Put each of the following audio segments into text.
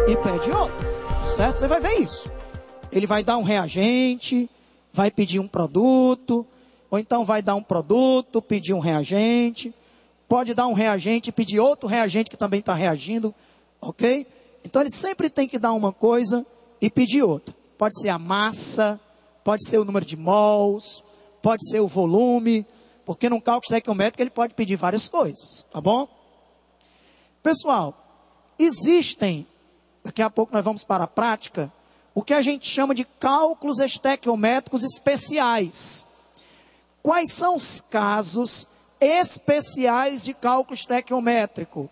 e pede outro, certo? Você vai ver isso. Ele vai dar um reagente, vai pedir um produto, ou então vai dar um produto, pedir um reagente, pode dar um reagente e pedir outro reagente que também está reagindo, ok? Então ele sempre tem que dar uma coisa e pedir outra. Pode ser a massa, pode ser o número de mols, pode ser o volume, porque num cálculo estequiométrico ele pode pedir várias coisas, tá bom? Pessoal, existem, daqui a pouco nós vamos para a prática, o que a gente chama de cálculos estequiométricos especiais. Quais são os casos especiais de cálculo estequiométrico?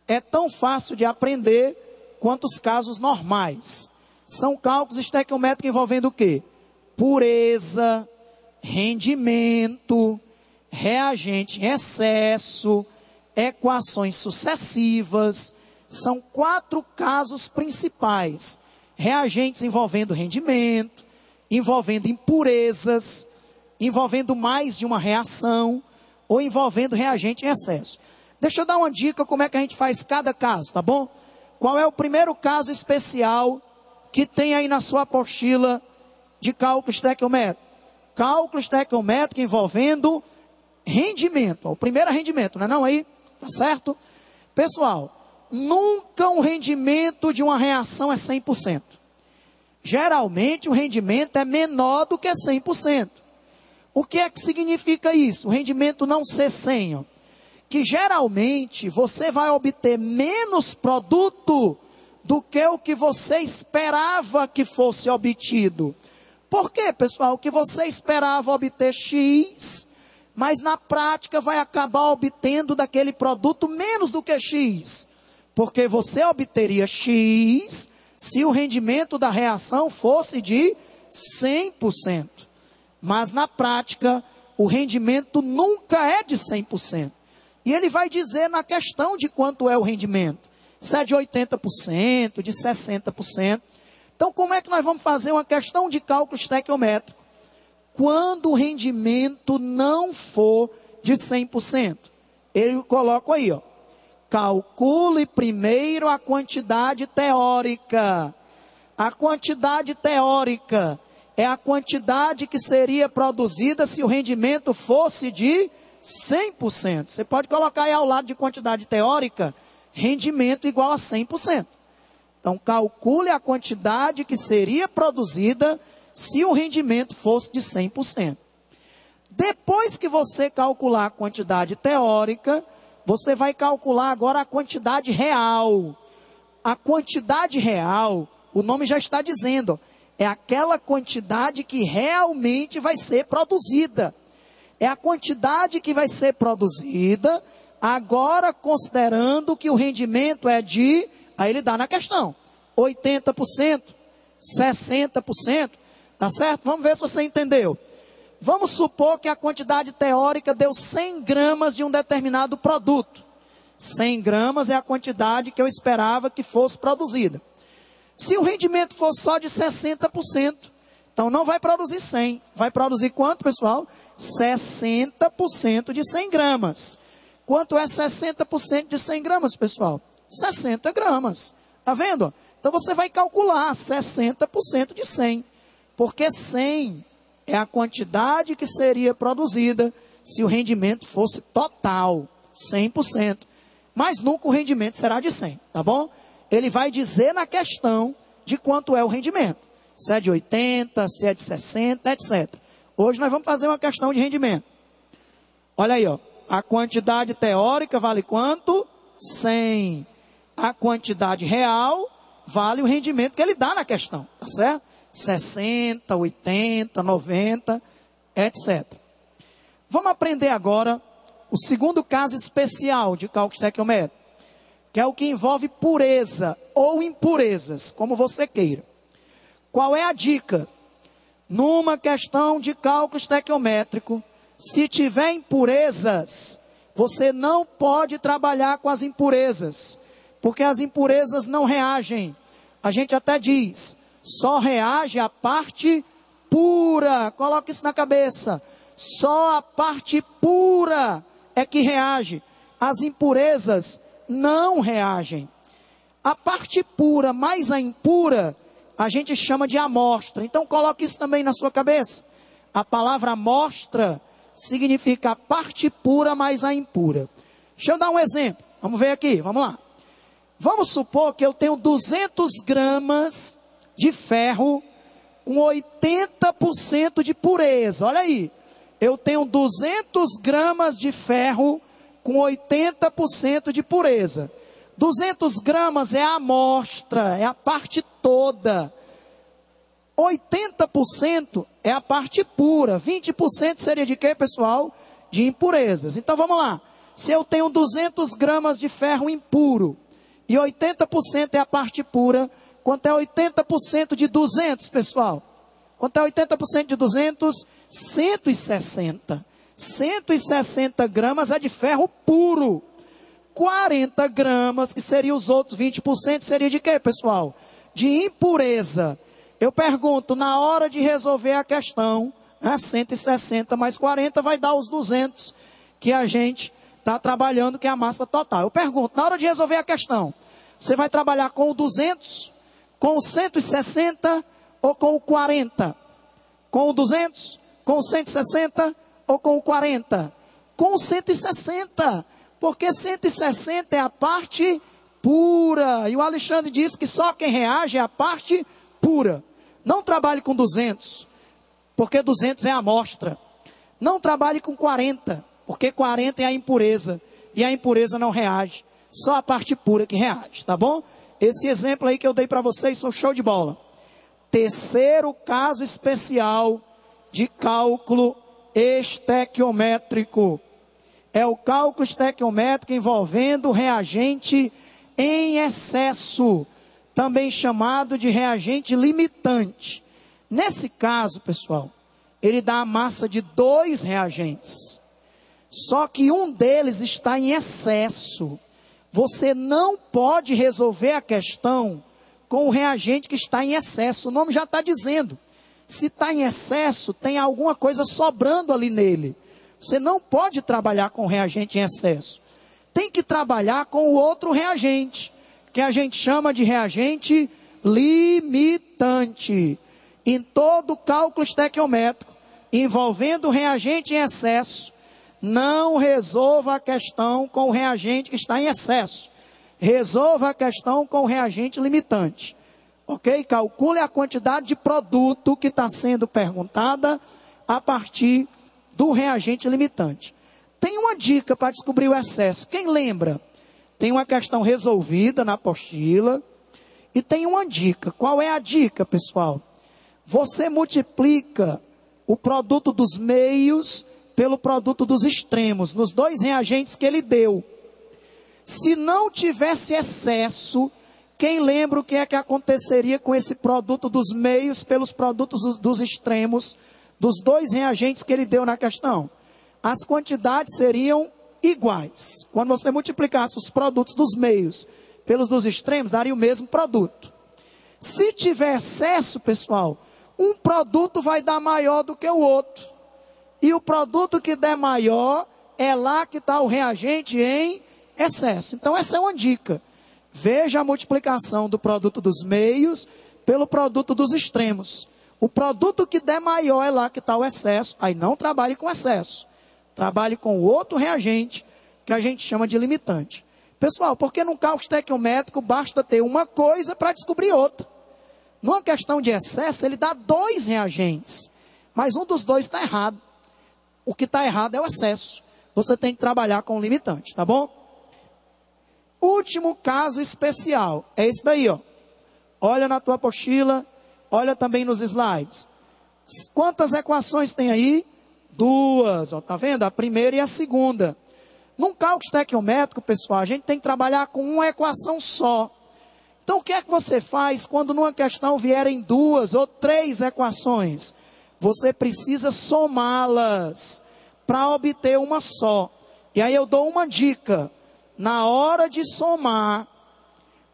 É tão fácil de aprender quanto os casos normais. São cálculos estequiométricos envolvendo o quê? Pureza, rendimento, reagente em excesso, equações sucessivas. São 4 casos principais. Reagentes envolvendo rendimento, envolvendo impurezas, envolvendo mais de uma reação, ou envolvendo reagente em excesso. Deixa eu dar uma dica como é que a gente faz cada caso, tá bom? Qual é o primeiro caso especial que tem aí na sua apostila de cálculo estequiométrico? Cálculo estequiométrico envolvendo rendimento. O primeiro é rendimento, não é não aí? Tá certo? Pessoal, nunca um rendimento de uma reação é 100%. Geralmente o rendimento é menor do que 100%. O que é que significa isso? O rendimento não ser 100%. Que geralmente você vai obter menos produto do que o que você esperava que fosse obtido. Por quê, pessoal? O que você esperava obter X, mas na prática vai acabar obtendo daquele produto menos do que X. Porque você obteria X se o rendimento da reação fosse de 100%. Mas na prática, o rendimento nunca é de 100%. E ele vai dizer na questão de quanto é o rendimento. Se é de 80%, de 60%. Então, como é que nós vamos fazer uma questão de cálculo estequiométrico? Quando o rendimento não for de 100%. Ele coloca aí, ó. Calcule primeiro a quantidade teórica. A quantidade teórica é a quantidade que seria produzida se o rendimento fosse de 100%. Você pode colocar aí ao lado de quantidade teórica, rendimento igual a 100%. Então, calcule a quantidade que seria produzida se o rendimento fosse de 100%. Depois que você calcular a quantidade teórica, você vai calcular agora a quantidade real. A quantidade real, o nome já está dizendo, é aquela quantidade que realmente vai ser produzida. É a quantidade que vai ser produzida, agora considerando que o rendimento é de, aí ele dá na questão, 80%, 60%, tá certo? Vamos ver se você entendeu. Vamos supor que a quantidade teórica deu 100 gramas de um determinado produto. 100 gramas é a quantidade que eu esperava que fosse produzida. Se o rendimento for só de 60%, então não vai produzir 100. Vai produzir quanto, pessoal? 60% de 100 gramas. Quanto é 60% de 100 gramas, pessoal? 60 gramas. Tá vendo? Então você vai calcular 60% de 100. Porque 100 é a quantidade que seria produzida se o rendimento fosse total, 100%. Mas nunca o rendimento será de 100, tá bom? Ele vai dizer na questão de quanto é o rendimento. Se é de 80, se é de 60, etc. Hoje nós vamos fazer uma questão de rendimento. Olha aí, ó. A quantidade teórica vale quanto? 100. A quantidade real vale o rendimento que ele dá na questão, tá certo? 60, 80, 90, etc. Vamos aprender agora o segundo caso especial de cálculo estequiométrico, que é o que envolve pureza ou impurezas, como você queira. Qual é a dica? Numa questão de cálculo estequiométrico, se tiver impurezas, você não pode trabalhar com as impurezas, porque as impurezas não reagem. A gente até diz, só reage a parte pura. Coloque isso na cabeça. Só a parte pura é que reage. As impurezas não reagem. A parte pura mais a impura, a gente chama de amostra. Então coloque isso também na sua cabeça. A palavra amostra significa a parte pura mais a impura. Deixa eu dar um exemplo. Vamos ver aqui, vamos lá. Vamos supor que eu tenho 200 gramas de ferro com 80% de pureza. Olha aí. Eu tenho 200 gramas de ferro com 80% de pureza. 200 gramas é a amostra, é a parte toda. 80% é a parte pura. 20% seria de quê, pessoal? De impurezas. Então vamos lá. Se eu tenho 200 gramas de ferro impuro e 80% é a parte pura, quanto é 80% de 200, pessoal? Quanto é 80% de 200? 160. 160 gramas é de ferro puro. 40 gramas, que seriam os outros 20%, seria de quê, pessoal? De impureza. Eu pergunto, na hora de resolver a questão, 160 mais 40 vai dar os 200 que a gente está trabalhando, que é a massa total. Eu pergunto, na hora de resolver a questão, você vai trabalhar com o 200, com o 160 ou com o 40? Com o 200, com o 160 ou com o 40? Com o 160, porque 160 é a parte pura. E o Alexandre disse que só quem reage é a parte pura. Não trabalhe com 200, porque 200 é a amostra. Não trabalhe com 40, porque 40 é a impureza. E a impureza não reage. Só a parte pura que reage, tá bom? Esse exemplo aí que eu dei para vocês foi show de bola. Terceiro caso especial de cálculo estequiométrico. É o cálculo estequiométrico envolvendo reagente em excesso, também chamado de reagente limitante. Nesse caso, pessoal, ele dá a massa de 2 reagentes. Só que um deles está em excesso. Você não pode resolver a questão com o reagente que está em excesso. O nome já está dizendo. Se está em excesso, tem alguma coisa sobrando ali nele. Você não pode trabalhar com o reagente em excesso. Tem que trabalhar com o outro reagente, que a gente chama de reagente limitante. Em todo cálculo estequiométrico, envolvendo o reagente em excesso, não resolva a questão com o reagente que está em excesso. Resolva a questão com o reagente limitante. Ok? Calcule a quantidade de produto que está sendo perguntada a partir do reagente limitante. Tem uma dica para descobrir o excesso. Quem lembra? Tem uma questão resolvida na apostila. E tem uma dica. Qual é a dica, pessoal? Você multiplica o produto dos meios pelo produto dos extremos, nos 2 reagentes que ele deu. Se não tivesse excesso, quem lembra o que é que aconteceria com esse produto dos meios pelos produtos dos extremos, dos 2 reagentes que ele deu na questão? As quantidades seriam iguais. Quando você multiplicasse os produtos dos meios pelos dos extremos, daria o mesmo produto. Se tiver excesso, pessoal, um produto vai dar maior do que o outro. E o produto que der maior, é lá que está o reagente em excesso. Então essa é uma dica. Veja a multiplicação do produto dos meios pelo produto dos extremos. O produto que der maior é lá que está o excesso. Aí não trabalhe com excesso. Trabalhe com o outro reagente, que a gente chama de limitante. Pessoal, porque no cálculo estequiométrico basta ter uma coisa para descobrir outra. Numa questão de excesso, ele dá 2 reagentes. Mas um dos 2 está errado. O que está errado é o excesso. Você tem que trabalhar com o limitante, tá bom? Último caso especial. É esse daí, ó. Olha na tua apostila. Olha também nos slides. Quantas equações tem aí? 2, ó, tá vendo? A primeira e a segunda. Num cálculo estequiométrico, pessoal, a gente tem que trabalhar com uma equação só. Então, o que é que você faz quando numa questão vierem 2 ou 3 equações? Você precisa somá-las para obter uma só. E aí eu dou uma dica. Na hora de somar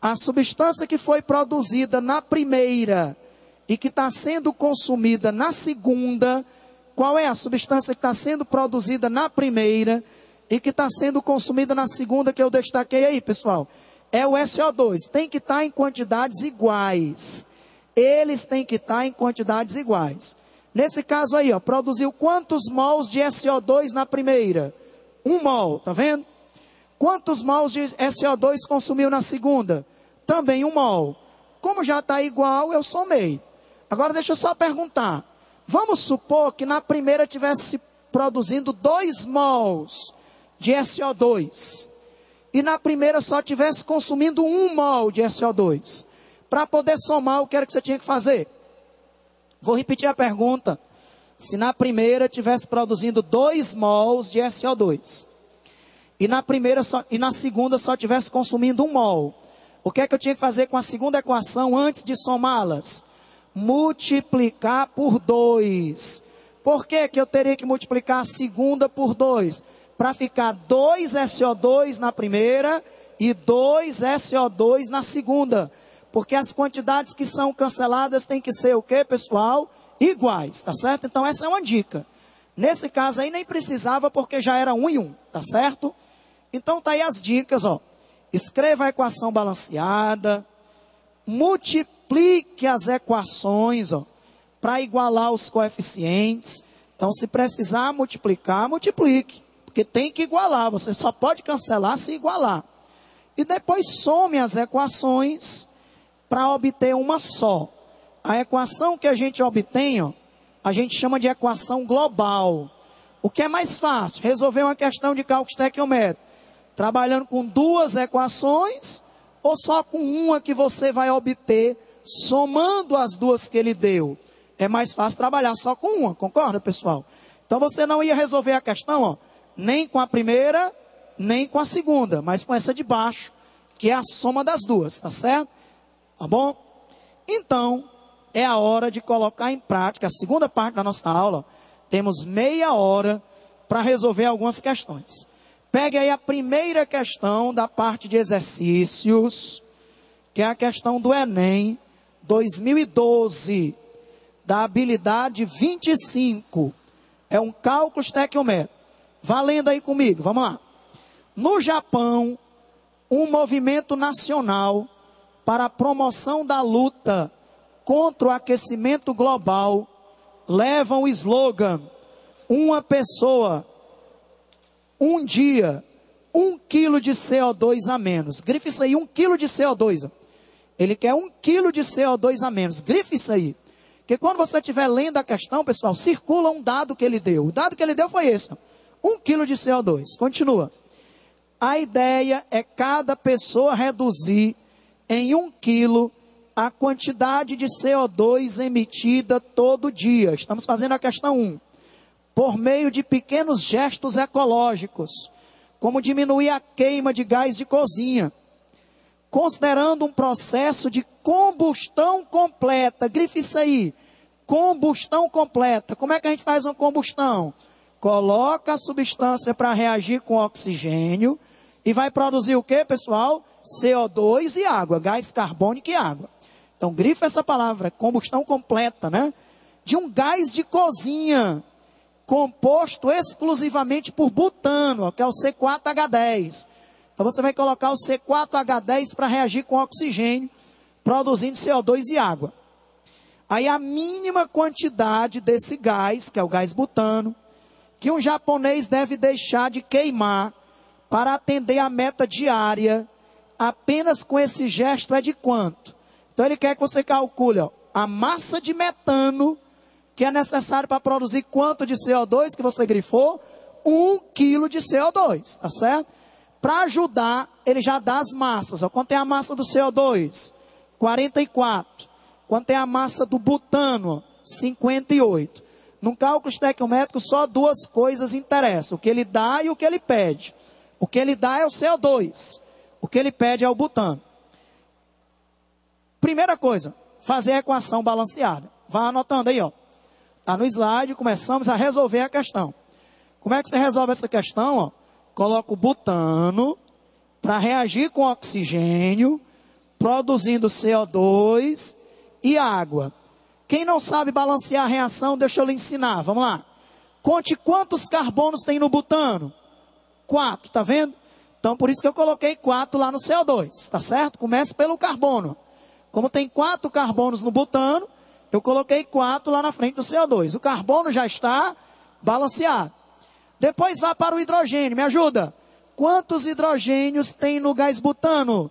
a substância que foi produzida na primeira e que está sendo consumida na segunda, qual é a substância que está sendo produzida na primeira e que está sendo consumida na segunda, que eu destaquei aí, pessoal? é o SO2. Tem que estar em quantidades iguais. Eles têm que estar em quantidades iguais. Nesse caso aí, ó, produziu quantos mols de SO2 na primeira? 1 mol, tá vendo? Quantos mols de SO2 consumiu na segunda? Também 1 mol. Como já está igual, eu somei. Agora deixa eu só perguntar. Vamos supor que na primeira tivesse produzindo 2 mols de SO2. E na primeira só tivesse consumindo 1 mol de SO2. Para poder somar, o que era que você tinha que fazer? Vou repetir a pergunta. Se na primeira tivesse produzindo 2 mols de SO2. E na segunda só tivesse consumindo 1 mol. O que é que eu tinha que fazer com a segunda equação antes de somá-las? Multiplicar por 2. Por que que eu teria que multiplicar a segunda por 2? Para ficar 2 SO2 na primeira e 2 SO2 na segunda. Porque as quantidades que são canceladas têm que ser o quê, pessoal? Iguais, tá certo? Então essa é uma dica. Nesse caso aí nem precisava porque já era 1 e 1, tá certo? Então tá aí as dicas, ó. Escreva a equação balanceada, multiplique as equações, ó, para igualar os coeficientes. Então, se precisar multiplicar, multiplique, porque tem que igualar. Você só pode cancelar se igualar. E depois some as equações para obter uma só. A equação que a gente obtém, ó, a gente chama de equação global. O que é mais fácil? Resolver uma questão de cálculo estequiométrico. Trabalhando com 2 equações ou só com uma que você vai obter somando as 2 que ele deu? É mais fácil trabalhar só com uma, concorda, pessoal? Então você não ia resolver a questão, ó, nem com a primeira, nem com a segunda, mas com essa de baixo, que é a soma das 2, tá certo? Tá bom? Então, é a hora de colocar em prática a segunda parte da nossa aula. Temos meia hora para resolver algumas questões. Pegue aí a primeira questão da parte de exercícios, que é a questão do Enem 2012, da habilidade 25. É um cálculo estequiométrico. Valendo aí comigo, vamos lá. No Japão, um movimento nacional para a promoção da luta contra o aquecimento global leva o slogan: uma pessoa, um dia, 1 quilo de CO2 a menos. Grife isso aí, 1 quilo de CO2. Ele quer 1 quilo de CO2 a menos. Grife isso aí. Porque quando você estiver lendo a questão, pessoal, circula um dado que ele deu. O dado que ele deu foi esse: 1 quilo de CO2. Continua. A ideia é cada pessoa reduzir em 1 quilo a quantidade de CO2 emitida todo dia. Estamos fazendo a questão 1. Por meio de pequenos gestos ecológicos, como diminuir a queima de gás de cozinha, considerando um processo de combustão completa. Grife isso aí, combustão completa. Como é que a gente faz uma combustão? Coloca a substância para reagir com oxigênio e vai produzir o que, pessoal? CO2 e água, gás carbônico e água. Então, grifa essa palavra, combustão completa, né? De um gás de cozinha, composto exclusivamente por butano, que é o C4H10. Então você vai colocar o C4H10 para reagir com oxigênio, produzindo CO2 e água. Aí a mínima quantidade desse gás, que é o gás butano, que um japonês deve deixar de queimar para atender a meta diária, apenas com esse gesto é de quanto? Então ele quer que você calcule, ó, a massa de metano que é necessário para produzir quanto de CO2 que você grifou? 1 quilo de CO2, tá certo? Para ajudar, ele já dá as massas. Ó. Quanto é a massa do CO2? 44. Quanto é a massa do butano? 58. Num cálculo estequiométrico, só 2 coisas interessam. O que ele dá e o que ele pede. O que ele dá é o CO2. O que ele pede é o butano. Primeira coisa, fazer a equação balanceada. Vá anotando aí, ó. Está no slide, começamos a resolver a questão. Como é que você resolve essa questão? Ó? Coloca o butano para reagir com oxigênio, produzindo CO2 e água. Quem não sabe balancear a reação, deixa eu lhe ensinar. Vamos lá. Conte quantos carbonos tem no butano. 4, tá vendo? Então, por isso que eu coloquei 4 lá no CO2, tá certo? Começa pelo carbono. Como tem 4 carbonos no butano, eu coloquei 4 lá na frente do CO2. O carbono já está balanceado. Depois vá para o hidrogênio, me ajuda. Quantos hidrogênios tem no gás butano?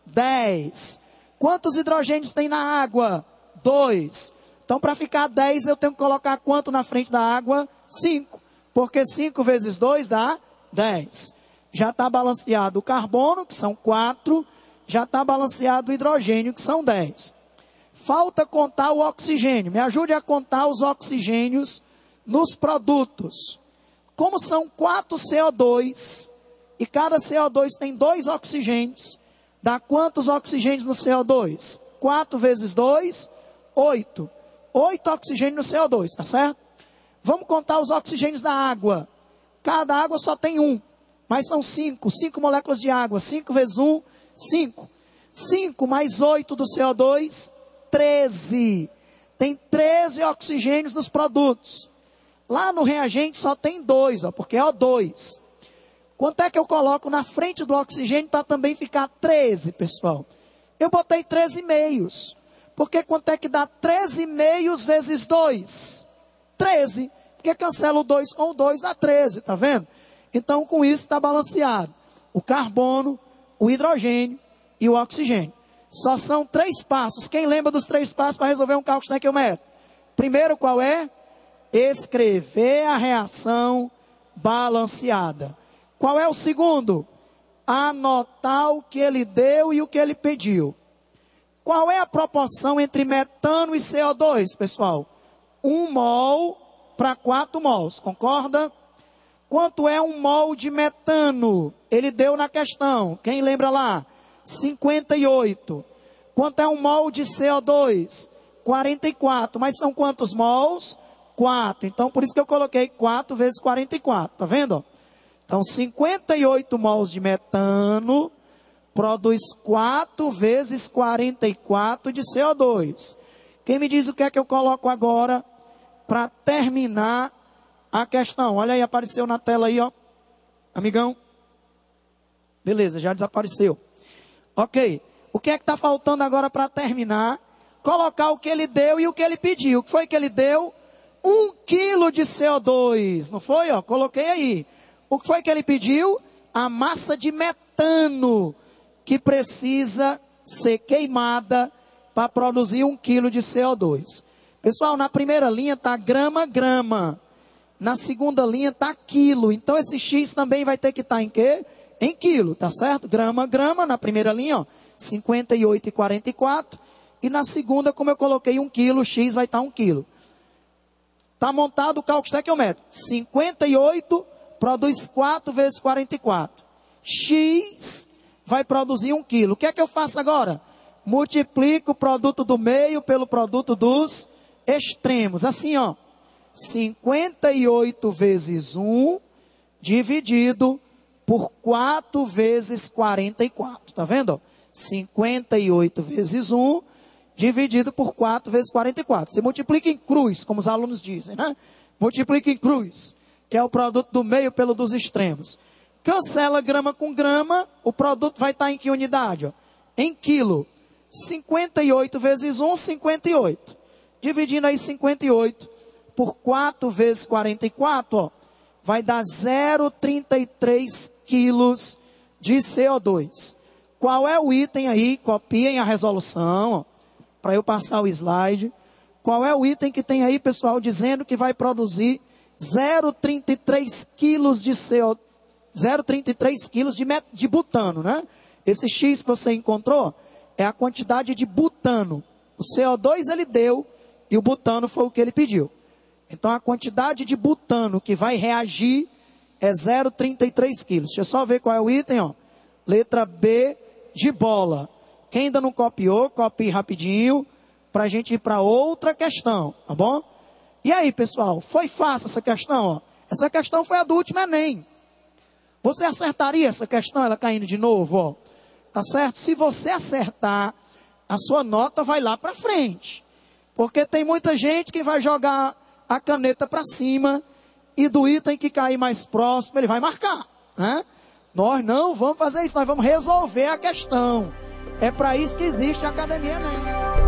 10. Quantos hidrogênios tem na água? 2. Então, para ficar 10, eu tenho que colocar quanto na frente da água? 5. Porque 5 vezes 2 dá 10. Já está balanceado o carbono, que são 4. Já está balanceado o hidrogênio, que são 10. Falta contar o oxigênio. Me ajude a contar os oxigênios nos produtos. Como são 4 CO2 e cada CO2 tem 2 oxigênios, dá quantos oxigênios no CO2? 4 vezes 2, 8. 8 oxigênios no CO2, tá certo? Vamos contar os oxigênios da água. Cada água só tem 1, mas são 5. 5 moléculas de água. 5 vezes 1, 5. 5 mais 8 do CO2, 13. Tem 13 oxigênios nos produtos. Lá no reagente só tem 2, porque é O2. Quanto é que eu coloco na frente do oxigênio para também ficar 13, pessoal? Eu botei 13,5. Porque quanto é que dá 13,5 vezes 2? 13. Porque cancela o 2 com o 2, dá 13, tá vendo? Então, com isso está balanceado o carbono, o hidrogênio e o oxigênio. Só são 3 passos. Quem lembra dos 3 passos para resolver um cálculo estequiométrico? Primeiro, qual é? Escrever a reação balanceada. Qual é o segundo? Anotar o que ele deu e o que ele pediu. Qual é a proporção entre metano e CO2, pessoal? 1 mol para 4 mols, concorda? Quanto é 1 mol de metano? Ele deu na questão, quem lembra lá? 58. Quanto é 1 mol de CO2? 44. Mas são quantos mols? 4. Então, por isso que eu coloquei 4 vezes 44, tá vendo? Então, 58 mols de metano produz 4 vezes 44 de CO2. Quem me diz o que é que eu coloco agora para terminar a questão? Olha aí, apareceu na tela aí, ó. Amigão. Beleza, já desapareceu. Ok. O que é que está faltando agora para terminar? Colocar o que ele deu e o que ele pediu. O que foi que ele deu? 1 quilo de CO2. Não foi, ó? Coloquei aí. O que foi que ele pediu? A massa de metano que precisa ser queimada para produzir 1 quilo de CO2. Pessoal, na primeira linha está grama, grama. Na segunda linha está quilo. Então, esse X também vai ter que estar em quê? Em quilo, tá certo? Grama, grama. Na primeira linha, ó, 58 e 44. E na segunda, como eu coloquei 1 quilo, X vai estar 1 quilo. Está montado o cálculo estequiométrico. 58 produz 4 vezes 44. X vai produzir 1 quilo. O que é que eu faço agora? Multiplico o produto do meio pelo produto dos extremos. Assim, ó. 58 vezes 1 dividido por 4 vezes 44. Tá vendo? 58 vezes 1 dividido por 4 vezes 44. Você multiplica em cruz, como os alunos dizem, né? Multiplica em cruz, que é o produto do meio pelo dos extremos. Cancela grama com grama, o produto vai estar em que unidade? Ó? Em quilo. 58 vezes 1, 58. Dividindo aí 58 por 4 vezes 44, ó, vai dar 0,33 quilos de CO2. Qual é o item aí? Copiem a resolução, para eu passar o slide. Qual é o item que tem aí, pessoal, dizendo que vai produzir 0,33 quilos de CO2? 0,33 quilos de butano, né? Esse X que você encontrou é a quantidade de butano. O CO2 ele deu e o butano foi o que ele pediu. Então, a quantidade de butano que vai reagir é 0,33 quilos. Deixa eu só ver qual é o item, ó. Letra B de bola. Quem ainda não copiou, copie rapidinho para a gente ir para outra questão, tá bom? E aí, pessoal, foi fácil essa questão, ó. Essa questão foi a do último Enem. Você acertaria essa questão, ela caindo de novo, ó? Tá certo? Se você acertar, a sua nota vai lá para frente. Porque tem muita gente que vai jogar a caneta para cima e do item que cair mais próximo, ele vai marcar, né? Nós não vamos fazer isso, nós vamos resolver a questão. É para isso que existe a Academia Enem.